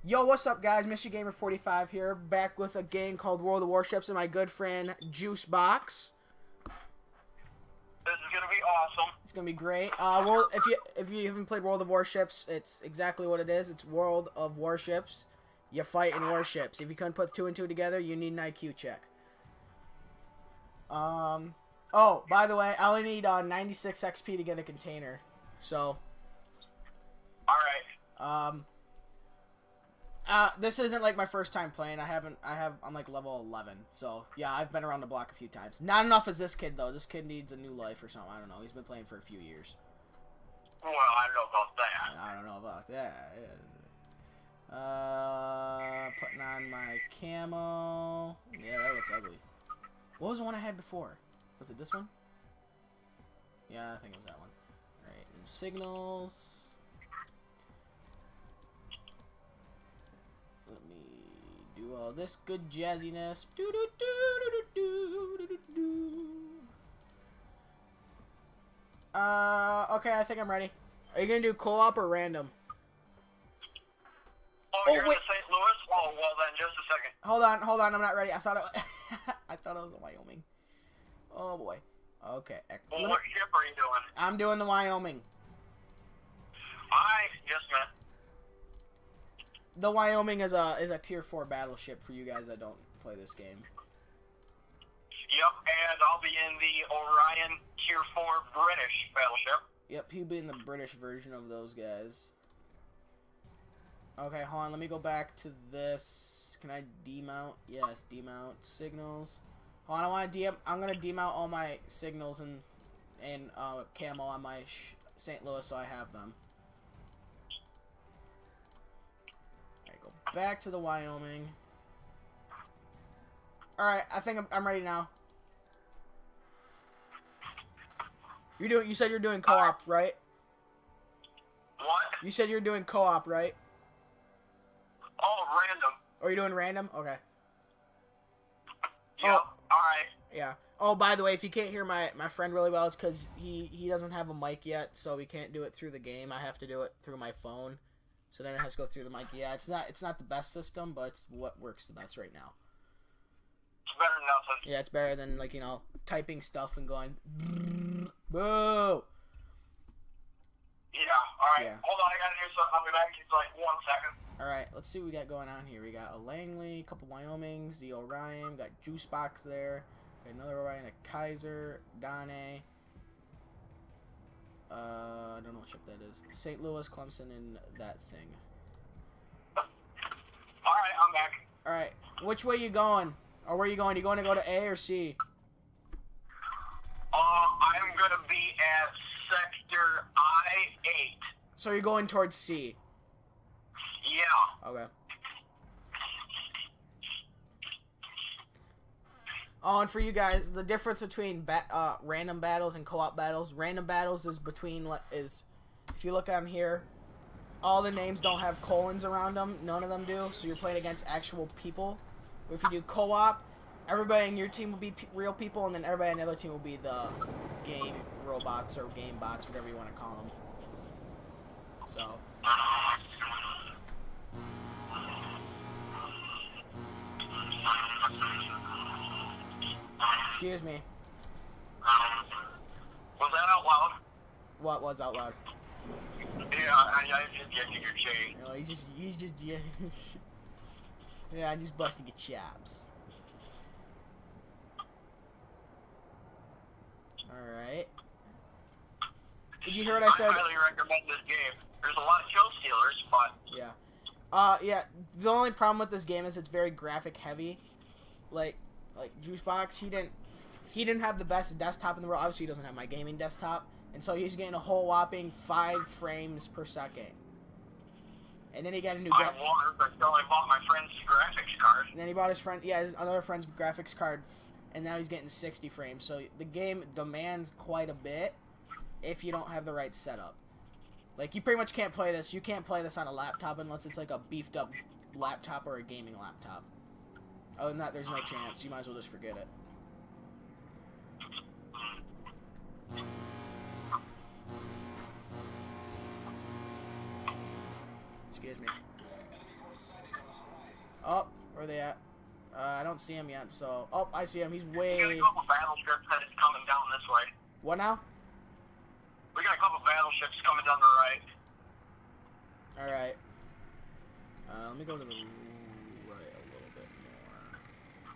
Yo, what's up, guys? MrGamer45 here, back with a game called World of Warships and my good friend Juicebox. This is gonna be awesome. It's gonna be great. Well, if you haven't played World of Warships, it's exactly what it is. It's World of Warships. You fight in warships. If you couldn't put 2 and 2 together, you need an IQ check. Oh, by the way, I only need 96 XP to get a container. So. All right. This isn't like my first time playing. I'm like level 11. So, yeah, I've been around the block a few times. Not enough as this kid, though. This kid needs a new life or something. I don't know. He's been playing for a few years. Well, I don't know about that. I don't know about that. Putting on my camo. Yeah, that looks ugly. What was the one I had before? Was it this one? Yeah, I think it was that one. Alright, and signals. Let me do all this good jazziness. Okay, I think I'm ready. Are you gonna do co-op or random? Oh, you're in St. Louis? Oh, well then, just a second. Hold on, I'm not ready. I thought it I thought it was in Wyoming. Oh boy. Okay. Well, what ship are you doing? I'm doing the Wyoming. Yes, man. The Wyoming is a tier 4 battleship for you guys that don't play this game. Yep, and I'll be in the Orion tier 4 British battleship. Yep, he'll be in the British version of those guys. Okay, hold on, let me go back to this. Can I demount? Yes, demount signals. Hold on, I'm gonna demount all my signals and camo on my St. Louis so I have them. Alright, go back to the Wyoming. Alright, I think I'm ready now. You said you're doing co-op, right? What? You said you're doing co-op, right? Oh, random. Or you're doing random? Okay. Yep, alright. Yeah. Oh, by the way, if you can't hear my friend really well, it's because he doesn't have a mic yet, so we can't do it through the game. I have to do it through my phone. So then it has to go through the mic. Yeah, it's not the best system, but it's what works the best right now. It's better than nothing. Yeah, it's better than, like, typing stuff and going, boo! Yeah, alright. Yeah. Hold on, I gotta do something. I'll be back in like 1 second. Alright, let's see what we got going on here. We got a Langley, a couple Wyomings, the Orion, got Juicebox there, got another Orion, a Kaiser, Dane, I don't know what ship that is, St. Louis, Clemson, and that thing. Alright, I'm back. Alright, which way you going? Or where you going? You going to go to A or C? I'm gonna be at Sector I-8. So you're going towards C? Yeah. Okay. Oh, and for you guys, the difference between random battles and co-op battles. Random battles is if you look on here, all the names don't have colons around them. None of them do. So you're playing against actual people. If you do co-op, everybody in your team will be real people, and then everybody in the other team will be the game robots or game bots, whatever you want to call them. So. Excuse me. Was that out loud? What was out loud? Yeah, I just get your chain. No, he's just yeah, I'm just busting your chops. Alright. Did you hear what I said? I highly recommend this game. There's a lot of show stealers, but... Yeah. Yeah, the only problem with this game is it's very graphic heavy. Like Juicebox, he didn't have the best desktop in the world. Obviously, he doesn't have my gaming desktop. And so he's getting a whole whopping 5 frames per second. And then he got a new... I wonder if I still bought my friend's graphics card. And then he bought another friend's graphics card, and now he's getting 60 frames. So the game demands quite a bit if you don't have the right setup. Like, you pretty much can't play this. You can't play this on a laptop unless it's like a beefed up laptop or a gaming laptop. Other than that, there's no chance. You might as well just forget it. Excuse me. Oh, where are they at? I don't see him yet, so... Oh, I see him. He's way... We got a couple battleships that is coming down this way. What now? We got a couple battleships coming down the right. Alright. Let me go to the right a little bit more.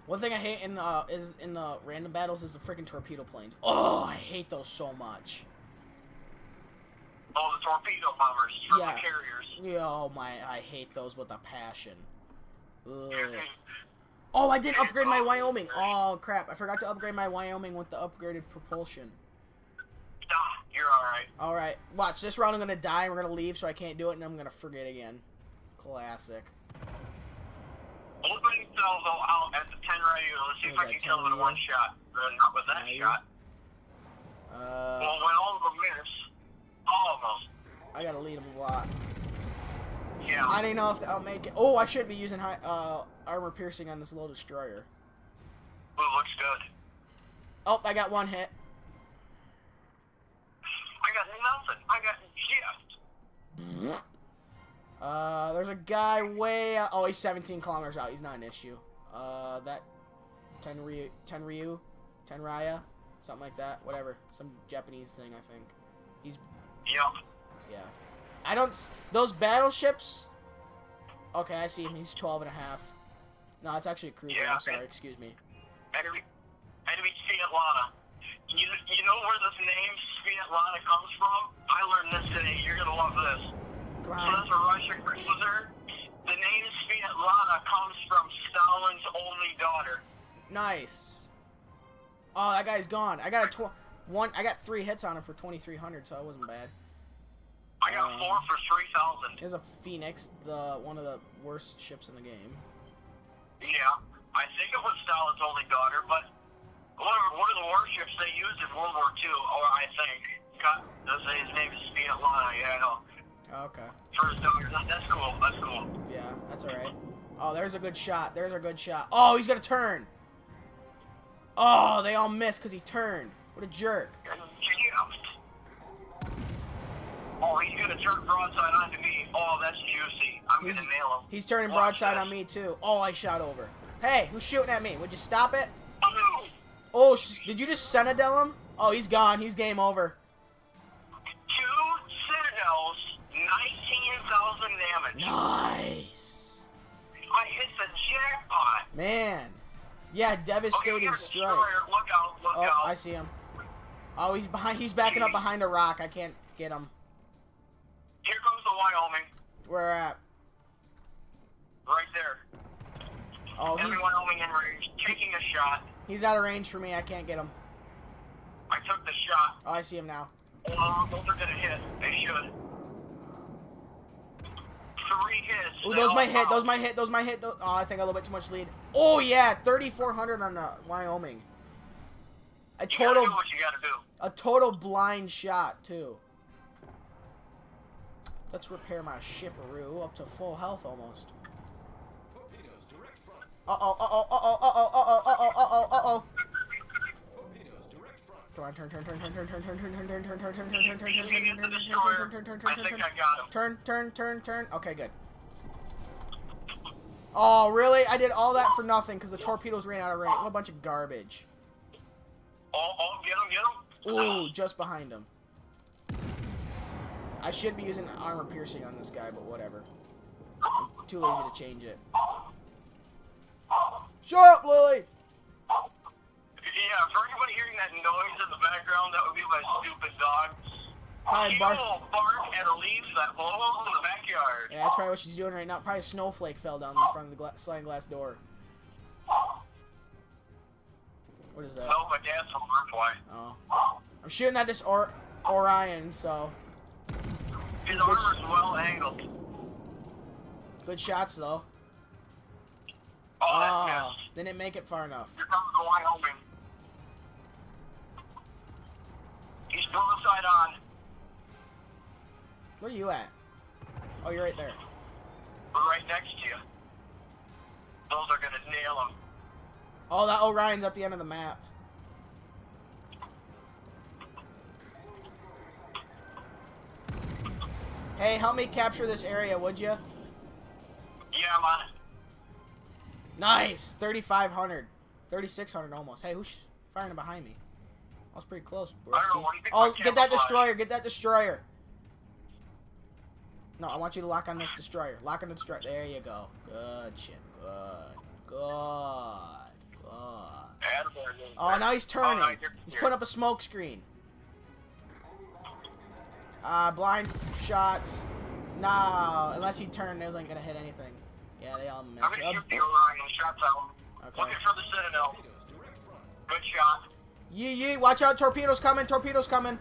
One thing I hate in the random battles is the freaking torpedo planes. Oh, I hate those so much. Oh, the torpedo bombers from Yeah. the carriers. Yeah, oh my, I hate those with a passion. Ugh. Oh, I didn't upgrade my Wyoming. Oh, crap. I forgot to upgrade my Wyoming with the upgraded propulsion. Ah, you're alright. Alright, watch. This round I'm going to die. And we're going to leave, so I can't do it, and I'm going to forget again. Classic. Opening cells all out at the 10 radio. Let's see if I can kill them in one shot. Not with that shot. Well, when all of them miss, all of them. I got to lead them a lot. Yeah. I don't know if I'll make it. Oh, I shouldn't be using high, armor piercing on this little destroyer. Ooh, looks good. Oh, I got one hit. I got nothing. I got just. There's a guy way out. Oh, he's 17 kilometers out. He's not an issue. That Tenryu, Tenraya, something like that. Whatever. Some Japanese thing, I think. He's... Yep. Yeah. I don't... Those battleships... Okay, I see him. He's 12 and a half. No, it's actually a cruiser. Yeah, I'm sorry. Excuse me. Enemy Svetlana. You know where this name Svetlana comes from? I learned this today. You're going to love this. Come So on. that's a Russian cruiser. The name Svetlana comes from Stalin's only daughter. Nice. Oh, that guy's gone. I got I got 3 hits on him for 2,300, so it wasn't bad. I got 4 for 3,000. There's a Phoenix, one of the worst ships in the game. Yeah, I think it was Stalin's only daughter, but one of the warships they used in World War II, or I think, his name is Svetlana. Yeah, I know. Okay. For his daughter. That's cool. That's cool. Yeah, that's alright. Oh, there's a good shot. There's a good shot. Oh, he's gonna turn. Oh, they all missed because he turned. What a jerk. Oh, he's gonna turn broadside onto me. Oh, that's juicy. I'm gonna nail him. He's turning broadside on me too. Oh, I shot over. Hey, who's shooting at me? Would you stop it? Oh, did you just Senadel him? Oh, he's gone. He's game over. 2 Citadels, 19,000 damage. Nice. I hit the jackpot. Man. Yeah, devastating strike. Look out, look out. I see him. Oh, he's behind. He's backing up behind a rock. I can't get him. Here comes the Wyoming. Where at? Right there. Oh, Every Wyoming in range, taking a shot. He's out of range for me. I can't get him. I took the shot. Oh, I see him now. Those are gonna hit. They should. 3 hits. Ooh, those might hit. Those might hit. Those might hit. Oh, I think a little bit too much lead. Oh yeah, 3,400 on the Wyoming. You gotta do what you gotta do. A total blind shot too. Let's repair my shipperoo up to full health almost. Uh-oh. Come on, turn. Turn. Okay, good. Oh, really? I did all that for nothing because the torpedoes ran out of range. What a bunch of garbage. Oh, get him. Ooh, just behind him. I should be using armor piercing on this guy, but whatever. I'm too lazy to change it. Shut up, Lily! Yeah, for anybody hearing that noise in the background, that would be my stupid dog. Hi, She will bark at a leaf that blows in the backyard. Yeah, that's probably what she's doing right now. Probably a snowflake fell down in front of the sliding glass door. What is that? No, my dad's a butterfly. Oh. I'm shooting at this Orion, so... His armor's well angled. Good shots, though. Oh, that missed. Didn't make it far enough. Here comes the Wyoming. He's broadside on. Where are you at? Oh, you're right there. We're right next to you. Those are gonna nail him. Oh, that Orion's at the end of the map. Hey, help me capture this area, would you? Yeah, I'm on it. Nice! 3,500. 3,600 almost. Hey, who's firing behind me? I was pretty close, bro. I don't know, what do you think Oh, my get that camouflage? destroyer. Get that destroyer. No, I want you to lock on this destroyer. Lock on the destroyer. There you go. Good shit. Good. Good. Oh, now he's turning. Oh, no, He's putting up a smoke screen. Blind shots. No, unless he turned, those ain't gonna hit anything. Yeah, they all missed. I'm gonna shoot the Orion. Shots out. Okay. Looking for the Citadel. Good shot. Yee. Watch out, torpedoes coming. Torpedoes coming.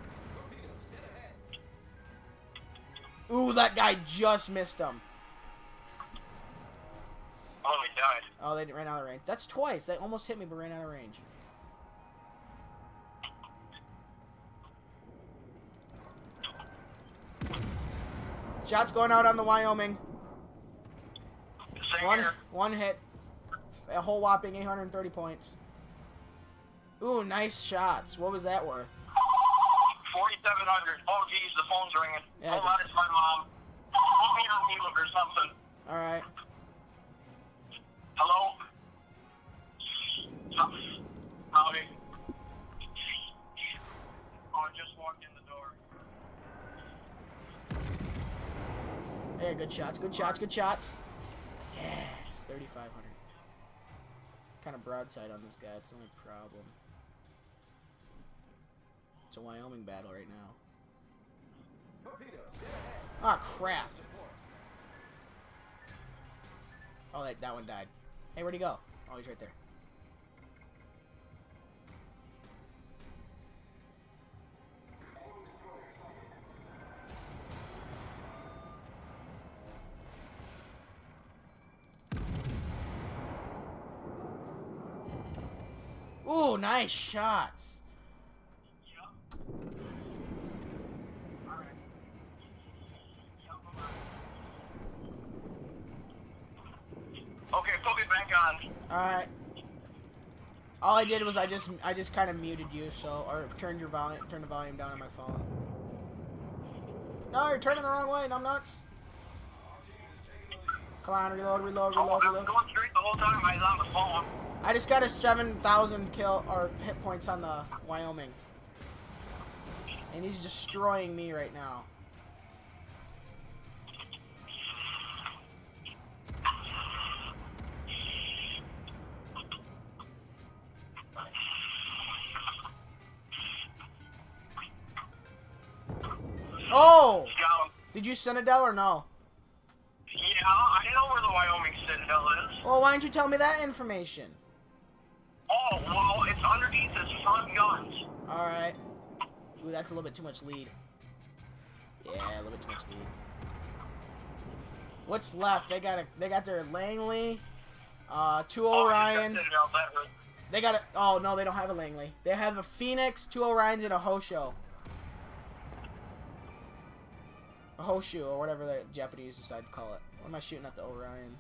Ooh, that guy just missed him. Oh, he died. Oh, they ran out of range. That's twice. They almost hit me, but ran out of range. Shots going out on the Wyoming. Same here. One hit. A whole whopping 830 points. Ooh, nice shots. What was that worth? 4,700. Oh, geez, the phone's ringing. Yeah, Hold on, it's my mom. Put me on mute or something. All right. Hello? Howdy. Oh, I just walked in the door. Hey, good shots. Good shots. Good shots. Yes, 3,500. Kind of broadside on this guy. It's the only problem. It's a Wyoming battle right now. Ah, crap. Oh, that one died. Hey, where'd he go? Oh, he's right there. Ooh, nice shots. Okay, put me back on. Alright. All I did was I just kind of muted you, so or turned the volume down on my phone. No, you're turning the wrong way, numbnuts. Come on, reload. I was going straight the whole time I was on the phone. I just got a 7,000 kill or hit points on the Wyoming, and he's destroying me right now. Oh! Did you Citadel or no? Yeah, I know where the Wyoming Citadel is. Well, why didn't you tell me that information? Oh, well, it's underneath his front guns. Alright. Ooh, that's a little bit too much lead. Yeah, a little bit too much lead. What's left? They got their Langley, two Orions. They got a, oh no, they don't have a Langley. They have a Phoenix, two Orions, and a Hosho. A Hoshu, or whatever the Japanese decide to call it. What am I shooting at the Orion?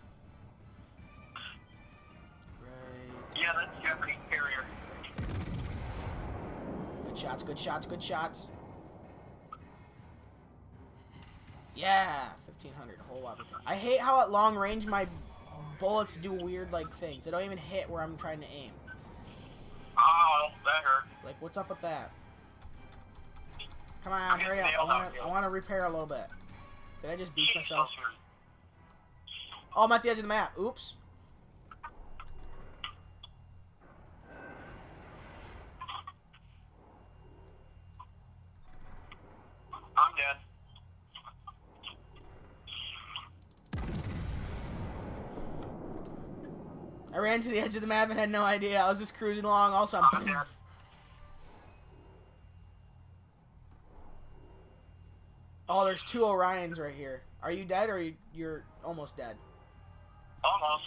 Right. Yeah, that's Japanese carrier. Good shots, good shots, good shots. Yeah, 1,500, a whole lot. I hate how at long range my bullets do weird like things. They don't even hit where I'm trying to aim. Oh, that hurt. Like, what's up with that? Come on, hurry up. I want to repair a little bit. Did I just beat myself? Oh, I'm at the edge of the map. Oops. I'm dead. I ran to the edge of the map and had no idea. I was just cruising along. Also, I'm dead. Oh, there's two Orions right here. Are you dead or you're almost dead? Almost.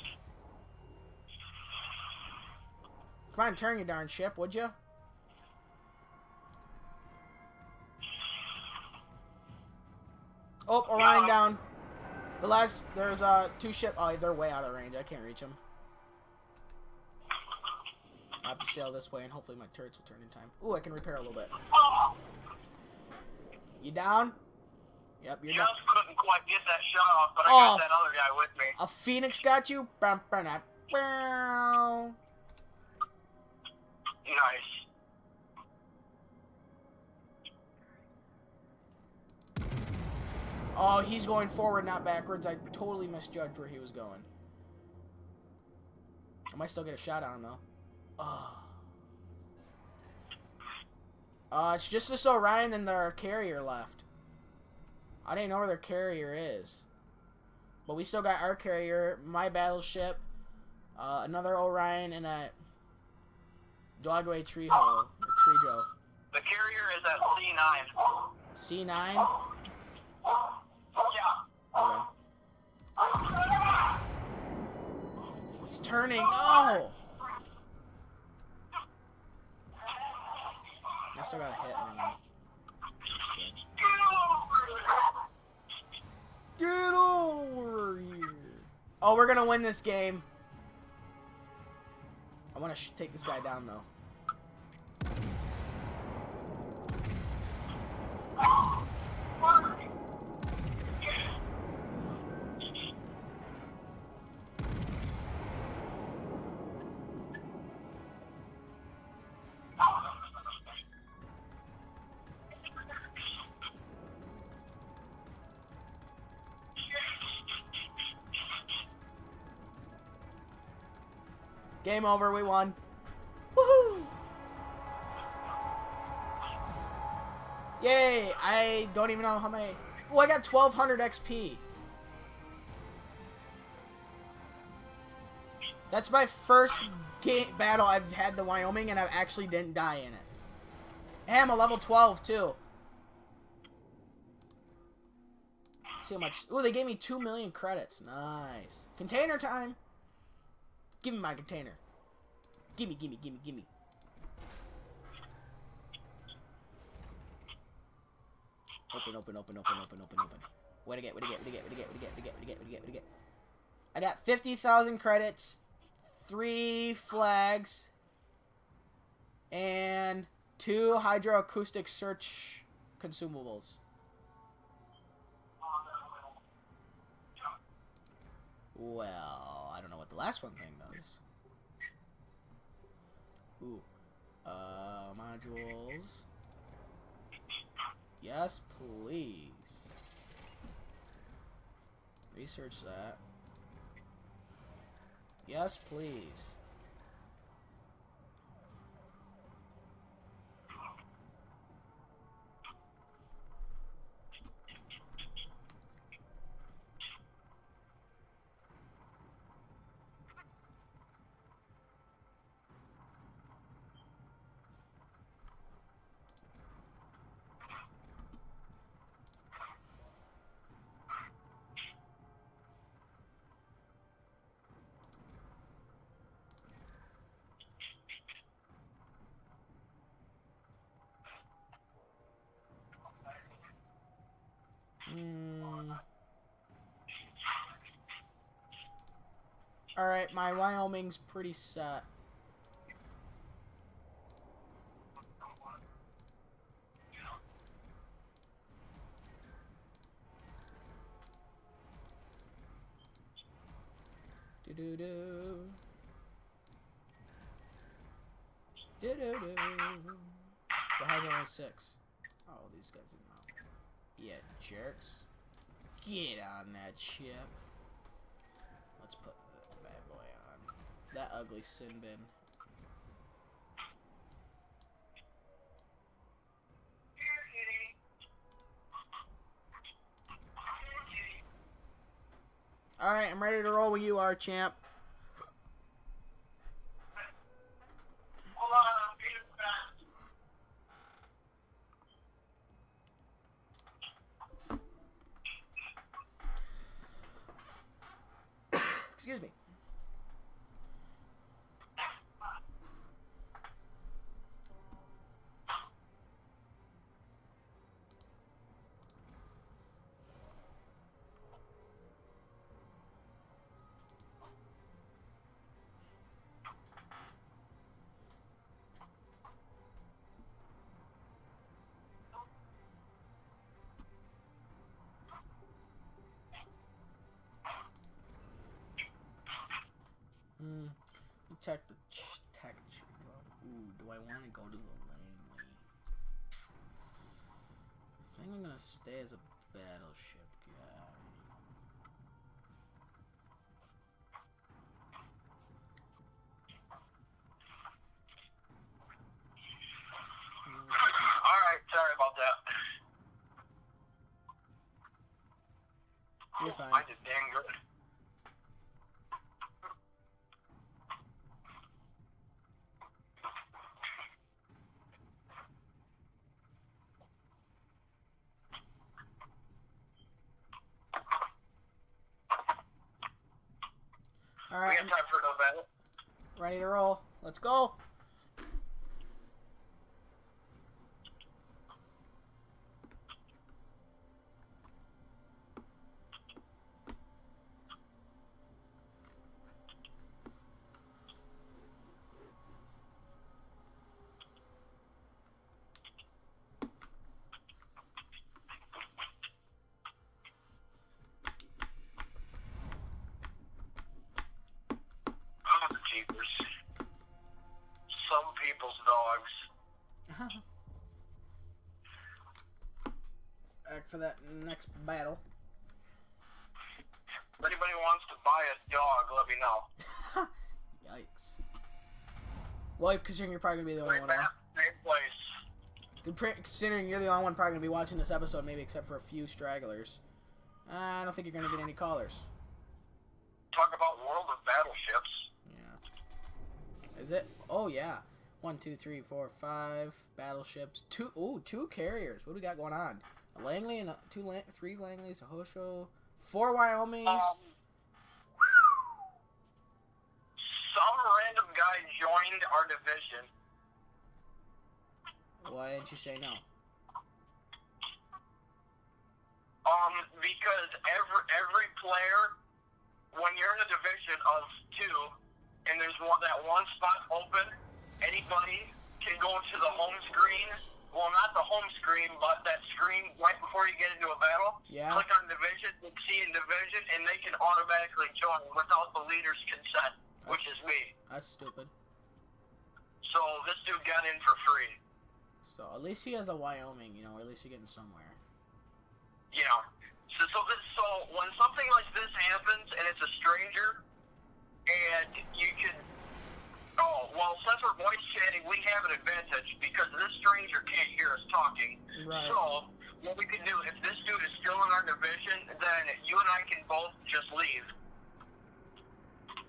Come on, turn, you darn ship, would you? Oh, Orion down. There's two ship. Oh, they're way out of range. I can't reach them. I have to sail this way, and hopefully my turrets will turn in time. Ooh, I can repair a little bit. You down? Yep, you're down. Just couldn't quite get that shot off, but I got that other guy with me. A Phoenix got you? Bow. Nice. Oh, he's going forward, not backwards. I totally misjudged where he was going. I might still get a shot on him, though. Oh. It's just this Orion and their carrier left. I didn't know where their carrier is. But we still got our carrier, my battleship, another Orion, and a Dogway Treejo. The carrier is at C9. C9? Yeah. Okay. He's turning. No! I still got a hit on him. Get over here. Oh, we're gonna win this game. I want to take this guy down, though. Game over, we won. Woohoo! Yay! I don't even know how many. Oh, I got 1200 XP. That's my first battle I've had the Wyoming, and I actually didn't die in it. Hey, I'm a level 12 too. Let's see how much. Ooh, they gave me 2 million credits. Nice. Container time. Give me my container. Gimme, gimme, gimme, gimme. Open, open, open, open, open, open, open. What'd I get? What'd I get? What'd I get? What'd I get? What'd I get? What'd I get? What'd I get? What'd I get? I got 50,000 credits, 3 flags, and 2 hydroacoustic search consumables. Well, I don't know what the last one thing does. Ooh. Modules. Yes, please. Research that. Yes, please. Alright, my Wyoming's pretty set. Do-do-do. Do-do-do. But how's only 6? Oh, these guys are not. Yeah, jerks. Get on that ship. Let's put that bad boy on. That ugly sin bin. Alright, I'm ready to roll with you, our champ. Hold on, I'm being fast. Excuse me. check the tech. Ooh, do I want to go to the Langley? I think I'm gonna stay as a battleship guy. Alright, sorry about that. You're fine. I did damn good. All right, We have time for no battle. ready to roll. Let's go. Oh, jeepers. Some people's dogs. Back for that next battle. If anybody wants to buy a dog, let me know. Yikes. Well, considering you're probably gonna be the only Same one. map, same place. Considering you're the only one probably gonna be watching this episode, maybe except for a few stragglers. I don't think you're gonna get any callers. Talk about World of Battleships. Yeah. Is it? Oh yeah. 1, 2, 3, 4, 5 battleships. Two carriers. What do we got going on? A Langley and three Langleys, a Hosho, 4 Wyomings. Some random guy joined our division. Why didn't you say no? Because every player, when you're in a division of 2, and there's that one spot open, anybody can go to the home screen. Well, not the home screen, but that screen right before you get into a battle. Yeah. Click on division, see in division, and they can automatically join without the leader's consent, which is me. That's stupid. So this dude got in for free. So at least he has a Wyoming, you know, or at least you're getting somewhere. Yeah. So when something like this happens and it's a stranger, and you can, since we're voice chatting, we have an advantage because this stranger can't hear us talking. Right. So what we can do, if this dude is still in our division, then you and I can both just leave,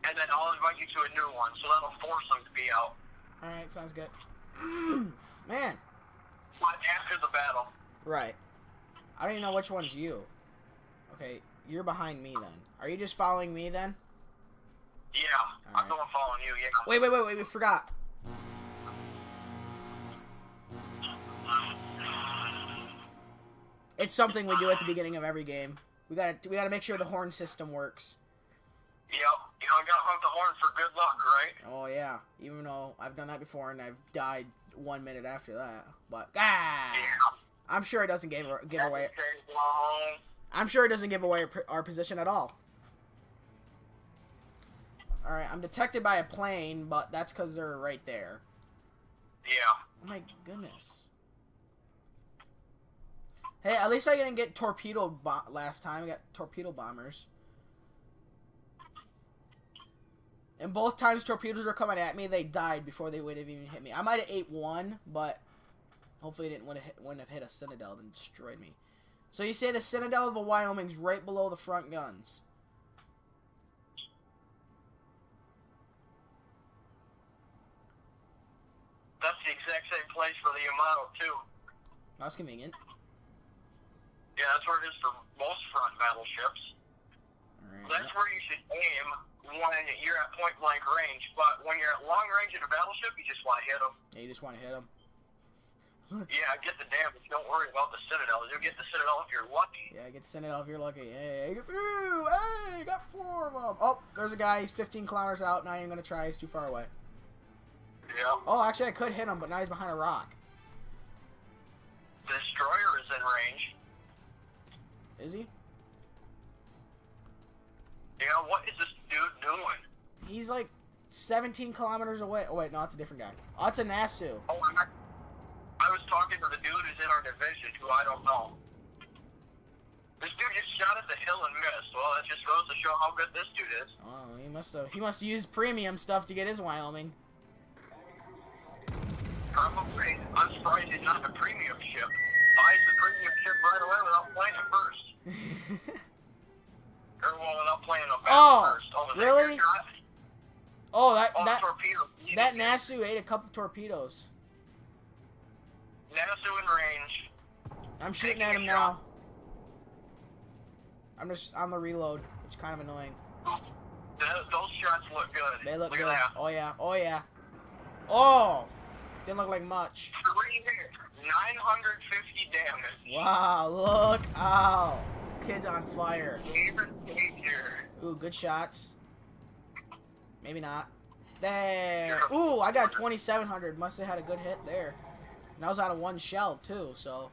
and then I'll invite you to a new one. So that'll force them to be out. All right, sounds good. Man. But after the battle. Right. I don't even know which one's you. Okay, you're behind me then. Are you just following me then? Yeah, All I'm the one following you. Yeah. Wait, we forgot. It's something we do at the beginning of every game. We gotta make sure the horn system works. Yep. You know, I gotta hunt the horn for good luck, right? Oh yeah. Even though I've done that before and I've died 1 minute after that. But yeah. I'm sure it doesn't give away. I'm sure it doesn't give away our position at all. All right, I'm detected by a plane, but that's because they're right there. Yeah. Oh my goodness. Hey, at least I didn't get torpedoed last time. I got torpedo bombers. And both times torpedoes were coming at me, they died before they would have even hit me. I might have ate one, but hopefully it wouldn't have hit a Citadel and destroyed me. So you say the Citadel of the Wyoming's right below the front guns. That's the exact same place for the Yamato, too. That's convenient. Yeah, that's where it is for most front battleships. Alright. That's where you should aim when you're at point-blank range. But when you're at long range in a battleship, you just want to hit them. Yeah, you just want to hit them. Yeah, get the damage. Don't worry about the Citadel. You'll get the Citadel if you're lucky. Yeah, get Citadel if you're lucky. Hey, ooh, hey, got 4 of them. Oh, there's a guy. He's 15 kilometers out. Not even going to try. He's too far away. Yeah. Oh, actually, I could hit him, but now he's behind a rock. The destroyer is in range. Is he? Yeah, what is this dude doing? He's like 17 kilometers away. Oh, wait, no, it's a different guy. Oh, it's a Nasu. Oh, I was talking to the dude who's in our division, who I don't know. This dude just shot at the hill and missed. Well, that just goes to show how good this dude is. Oh, he must have used premium stuff to get his Wyoming. Probably. I'm surprised he's not a premium ship. Buys the premium ship right away without playing it first. Or well, without playing a battle first. Oh, really? Oh, torpedo. That Nasu ate a couple torpedoes. Nasu in range. I'm shooting at him now. I'm just on the reload, which is kind of annoying. Those shots look good. They look good. At that. Oh yeah, oh yeah. Oh! Didn't look like much. 3 hits, 950 damage. Wow, look out. This kid's on fire. Ooh, good shots. Maybe not. There. Ooh, I got 2,700. Must have had a good hit there. And I was out of one shell, too, so.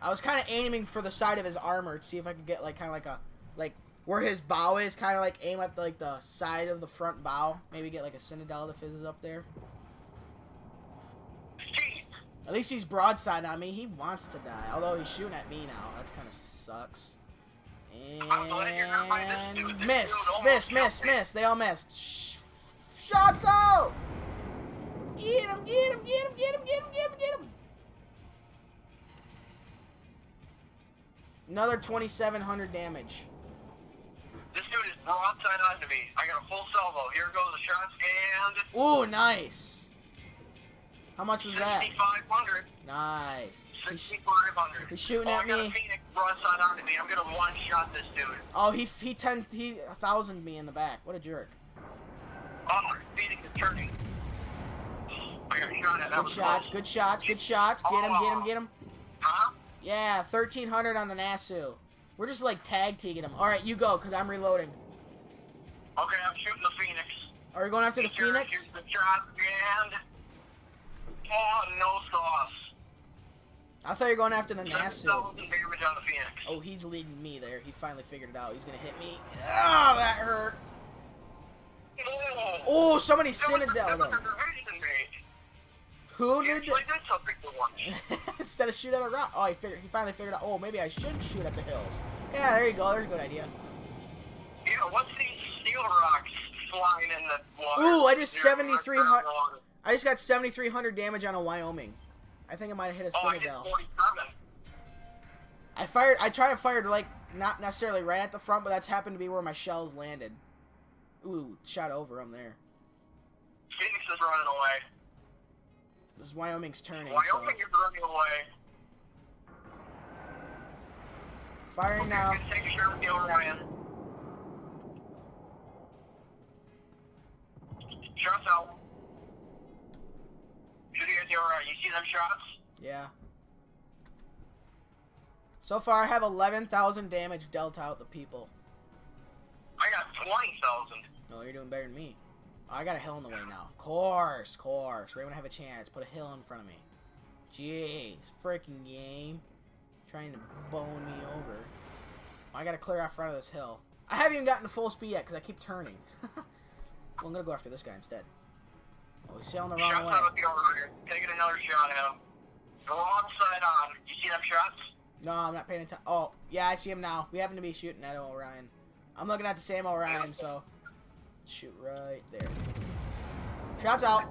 I was kind of aiming for the side of his armor to see if I could get, like, kind of like a, like, where his bow is, kind of like aim at, like, the side of the front bow. Maybe get, like, a Citadel that fizzes up there. At least he's broadside on me. He wants to die. Although he's shooting at me now. That kind of sucks. And miss. They all missed. Shots out! Get him. Another 2,700 damage. This dude is broadside onto me. I got a full salvo. Here goes the shots and... Ooh, nice. How much was that? 6,500. Nice. 6,500. He's shooting at me. I got a Phoenix broadside onto me. I'm gonna one-shot this dude. Oh, he 1,000'd me in the back. What a jerk. Oh, Phoenix is turning. I got shot at. That was close. Good shots. Get him. Huh? Yeah, 1,300 on the Nasu. We're just like tag teaming him. All right, you go, cause I'm reloading. Okay, I'm shooting the Phoenix. Are we going after the Phoenix? Here's the shot and... Oh, no sauce. I thought you were going after the Nasu. Damage on the Phoenix. Oh, he's leading me there. He finally figured it out. He's gonna hit me. Oh, that hurt. Oh, somebody Citadel though. Who did instead of shoot at a rock? Oh, he finally figured out. Oh, maybe I shouldn't shoot at the hills. Yeah, there you go. There's a good idea. Yeah, what's these steel rocks flying in the water? Ooh, I just 7,300. I just got 7,300 damage on a Wyoming. I think I might have hit a Citadel. I tried to fire like not necessarily right at the front, but that's happened to be where my shells landed. Ooh, shot over him there. Phoenix is running away. This is Wyoming's turning. Wyoming is running away. Firing now. Take a shot with the Orion. Shots out. Shooting at the Orion. You see them shots? Yeah. So far, I have 11,000 damage dealt out to people. I got 20,000. No, you're doing better than me. Oh, I got a hill in the way now. Of course. Right when I have a chance, put a hill in front of me. Jeez, freaking game. Trying to bone me over. Oh, I gotta clear out front of this hill. I haven't even gotten to full speed yet because I keep turning. Well, I'm gonna go after this guy instead. Oh, he's sailing the wrong way. Shots out with the Orion. Taking another shot at him. Broadside on. You see them shots? No, I'm not paying attention. Oh, yeah, I see him now. We happen to be shooting at Orion. I'm looking at the same Orion, so shoot right there. Shots out.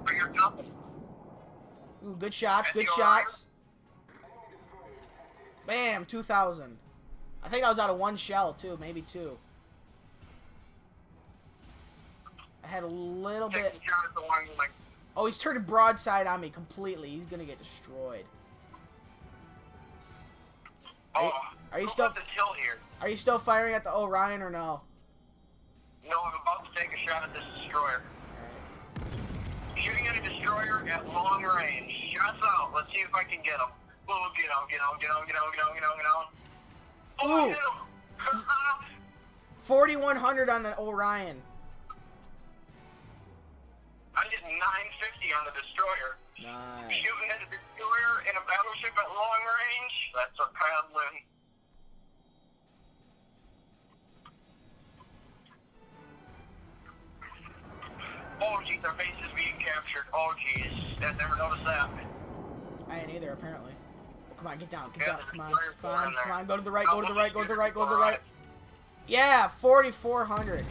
Ooh, good shots. Bam, 2,000. I think I was out of one shell too, maybe two. I had a little bit. Oh, he's turning broadside on me completely. He's gonna get destroyed. Are you still firing at the Orion or no? No, I'm about to take a shot at this destroyer. Alright. Shooting at a destroyer at long range. Shots out. Let's see if I can get him. Oh, get him. Oh, hit him. 4,100 on the Orion. I did 950 on the destroyer. Nice. Shooting at a destroyer in a battleship at long range. That's a paddling. think their base is being captured. Oh, jeez. I never noticed that. I ain't either, apparently. Oh, come on, get down, get Yeah, down. there's Come a on, player come four on, in there. come on. Go to the right, No, go to the right, go to the right, go to the alright. right. Yeah, 4,400.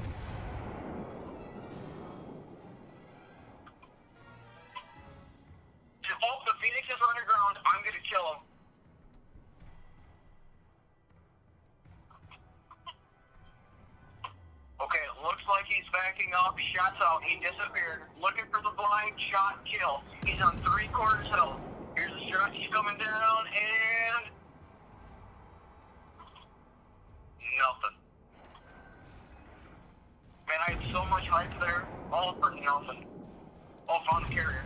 Oh, the Phoenix is underground. I'm gonna kill him. Okay, it looks like he's backing up. Shots out. He disappeared. Looking for the blind shot kill. He's on 3/4 health. Here's a shot. He's coming down and nothing. Man, I had so much hype there. All for nothing. All on the carrier.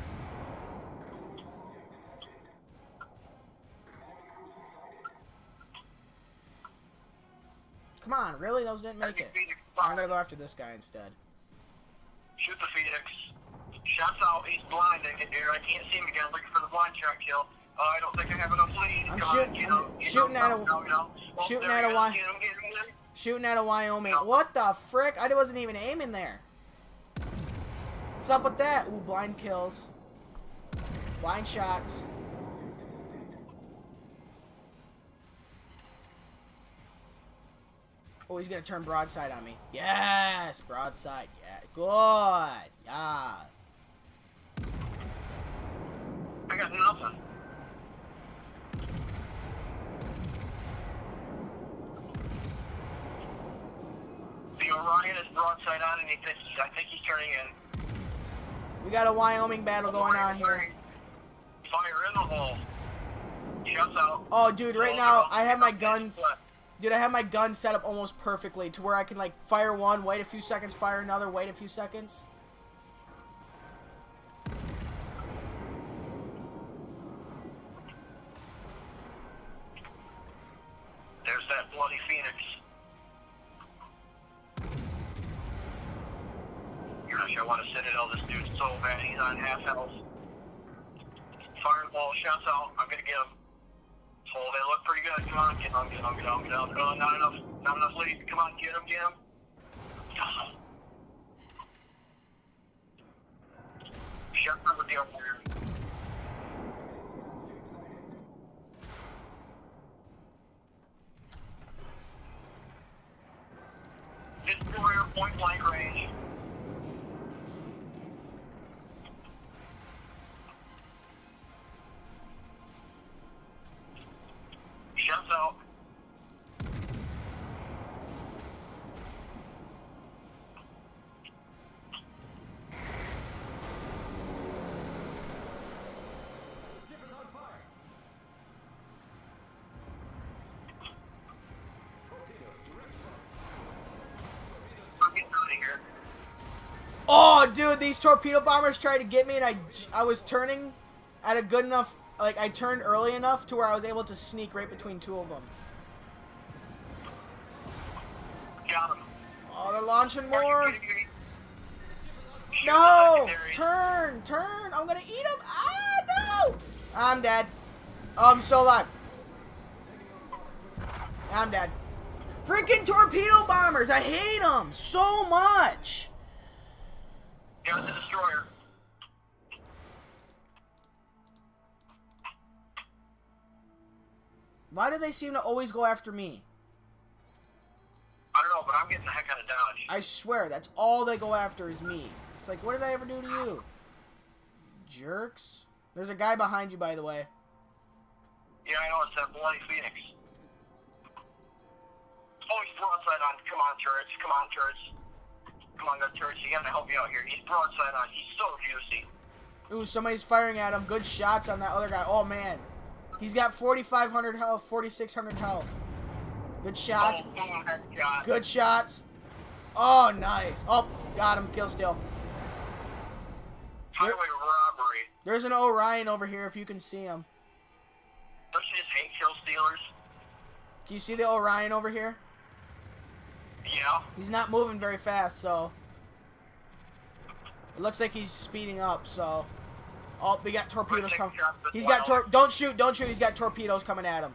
Come on, really? Those didn't make it. I'm gonna go after this guy instead. Shoot the Phoenix. Shots out. He's blinded. Here, I can't see him again. Looking for the blind shot kill. I don't think I have enough lead. I'm Shooting at a Wyoming. No. What the frick? I wasn't even aiming there. What's up with that? Ooh, blind kills. Blind shots. Oh, he's gonna turn broadside on me. Yes, broadside. Yeah, good. Yes. I got nothing. The Orion is broadside on, and I think he's turning in. We got a Wyoming battle going on here. Fire in the hole. Shots out. Oh, dude, right now I have my guns. Dude, I have my gun set up almost perfectly to where I can, like, fire one, wait a few seconds, fire another, wait a few seconds. There's that bloody Phoenix. Gosh, I want to Citadel this dude so bad. He's on half health. Fire ball, shots out. I'm going to get him. Oh, they look pretty good. Come on, get on, get on, get on, get on. Oh, not enough lead. Come on, get him, get him. Shut up with the up there. Destroyer, point blank range. Shuts out. I'm getting out of here. Oh, dude, these torpedo bombers tried to get me, and I was turning at a good enough, like, I turned early enough to where I was able to sneak right between two of them. Got him. Oh, they're launching more. Are you kidding me? Shoot No! the secondary. Turn! I'm gonna eat him! Ah, no! I'm dead. Oh, I'm still alive. I'm dead. Freaking torpedo bombers! I hate them so much! Got the destroyer. Why do they seem to always go after me? I don't know, but I'm getting the heck out of Dodge. I swear, that's all they go after is me. It's like, what did I ever do to you? Jerks. There's a guy behind you, by the way. Yeah, I know, it's that bloody Phoenix. Oh, he's broadside on. Come on, turrets. Come on, turrets. Come on, that turrets. You gotta help me out here. He's broadside on. He's so juicy. Ooh, somebody's firing at him. Good shots on that other guy. Oh, man. He's got 4,500 health, 4,600 health. Good shots. Oh, boom, headshot. Good shots. Oh, nice. Oh, got him. Kill steal. Highway robbery. There's an Orion over here if you can see him. Don't you just hate kill stealers? Can you see the Orion over here? Yeah. He's not moving very fast, so... It looks like he's speeding up, so... Oh, we got torpedoes coming. He's got Don't shoot, don't shoot. He's got torpedoes coming at him.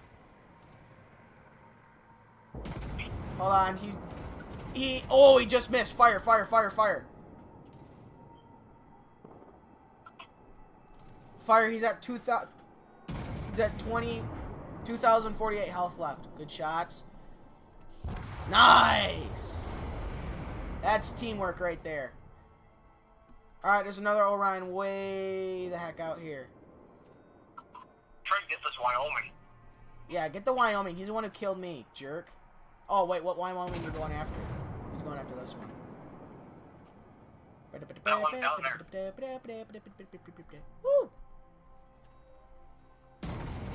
Hold on. Oh, he just missed. Fire, fire, fire, fire. Fire, he's at 2,000. He's at 2,048 health left. Good shots. Nice! That's teamwork right there. Alright, there's another Orion way the heck out here. Try to get this Wyoming. Yeah, get the Wyoming. He's the one who killed me, jerk. Oh, wait, what Wyoming are you going after? He's going after this one. That one down there. Woo!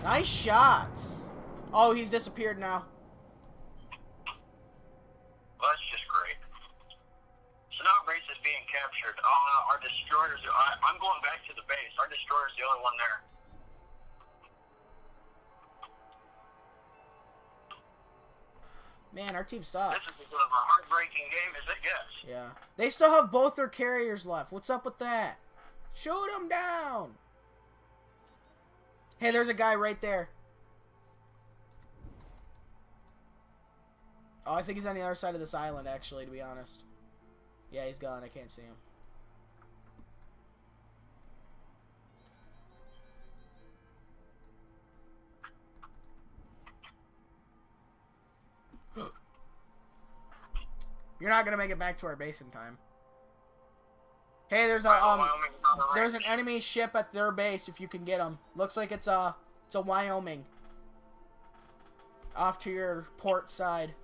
Nice shots. Oh, he's disappeared now. Well, that's just great. So now base is being captured. Our destroyers. I'm going back to the base. Our destroyer's the only one there. Man, our team sucks. This is as a heartbreaking game as it gets. Yeah. They still have both their carriers left. What's up with that? Shoot them down. Hey, there's a guy right there. Oh, I think he's on the other side of this island, actually, to be honest. Yeah, he's gone. I can't see him. You're not gonna make it back to our base in time. Hey, there's an enemy ship at their base. If you can get them, looks like it's a Wyoming. Off to your port side.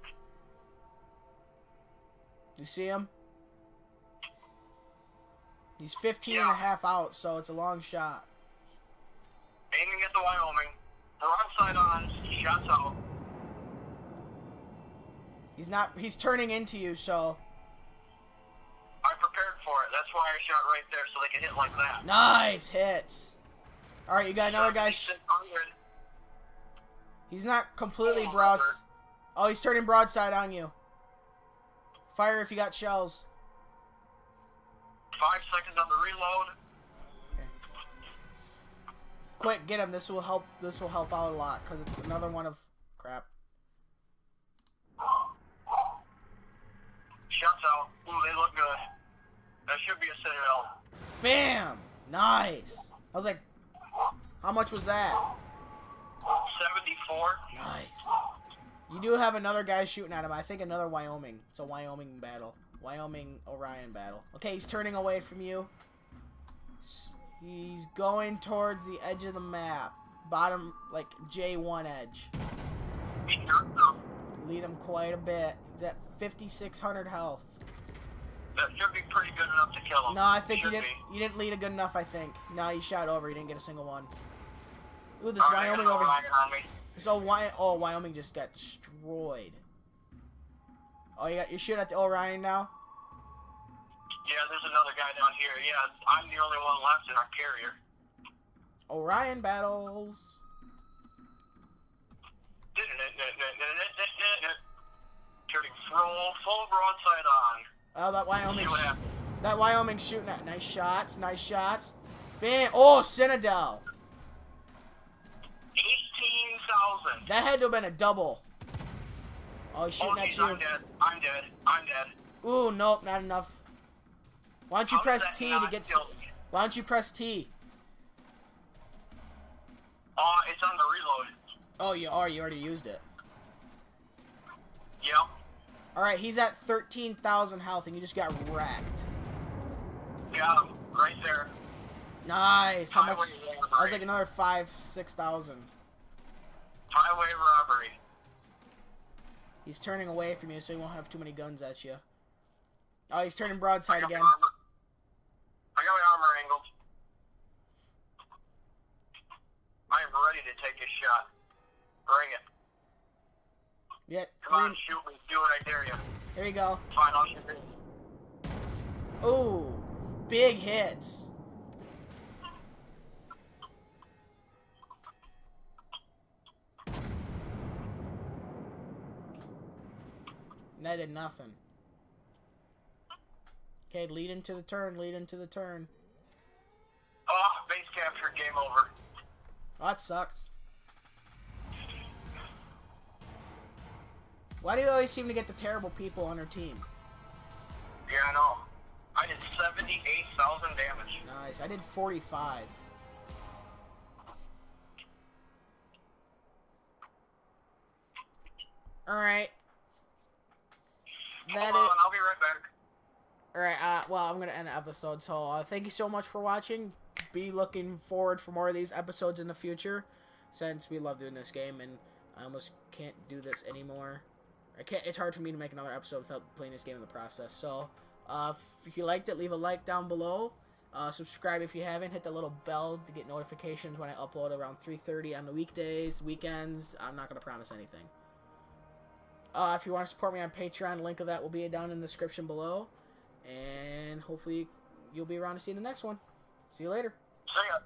You see him? He's 15 and a half out, so it's a long shot. Aiming at the Wyoming. Broadside on. Shots out. He's turning into you, so. I prepared for it. That's why I shot right there, so they can hit like that. Nice hits. Alright, you got another guy. He's not completely broad. Oh, he's turning broadside on you. Fire if you got shells. 5 seconds on the reload. Okay. Quick, get him. This will help out a lot, because it's another one of crap. Shots out. Ooh, they look good. That should be a Citadel. Bam! Nice. I was like, how much was that? 74. Nice. You do have another guy shooting at him. I think another Wyoming. It's a Wyoming battle. Wyoming Orion battle. Okay, he's turning away from you. He's going towards the edge of the map. Bottom, like, J1 edge. Lead him quite a bit. He's at 5,600 health. That should be pretty good enough to kill him. No, I think you didn't lead it good enough, I think. No, you shot over. You didn't get a single one. Ooh, this Wyoming over here. So Wyoming just got destroyed. Oh, you're shooting at the Orion now? Yeah, there's another guy down here. Yeah, I'm the only one left in our carrier. Orion battles. Turning full broadside on. Oh, that Wyoming's shooting at. Nice shots, nice shots. Bam! Oh, Citadel. 18,000. That had to have been a double. Oh, he's shooting at you. I'm dead. Ooh, nope, not enough. Why don't you press T to get? Why don't you press T? It's on the reload. Oh, you already used it. Yep. All right, he's at 13,000 health, and you just got wrecked. Got him right there. Nice. How much? I was like another 6,000. Highway robbery. He's turning away from you, so he won't have too many guns at you. Oh, he's turning broadside again. I got my armor angled. I am ready to take a shot. Bring it. Yeah. Come on, shoot me. Do it, I dare you. Here you go. Fine, I'll shoot you. Ooh, big hits. That did nothing. Okay, lead into the turn, lead into the turn. Oh, base capture, game over. Oh, that sucks. Why do you always seem to get the terrible people on our team? Yeah, I know. I did 78,000 damage. Nice. I did 45. Alright. Hold on, I'll be right back. Alright, well, I'm gonna end the episode, so thank you so much for watching. Be looking forward for more of these episodes in the future, since we love doing this game, and I almost can't do this anymore. It's hard for me to make another episode without playing this game in the process, so, if you liked it, leave a like down below. Subscribe if you haven't. Hit the little bell to get notifications when I upload around 3:30 on the weekdays, weekends. I'm not going to promise anything. If you want to support me on Patreon, link of that will be down in the description below. And hopefully you'll be around to see the next one. See you later. See ya.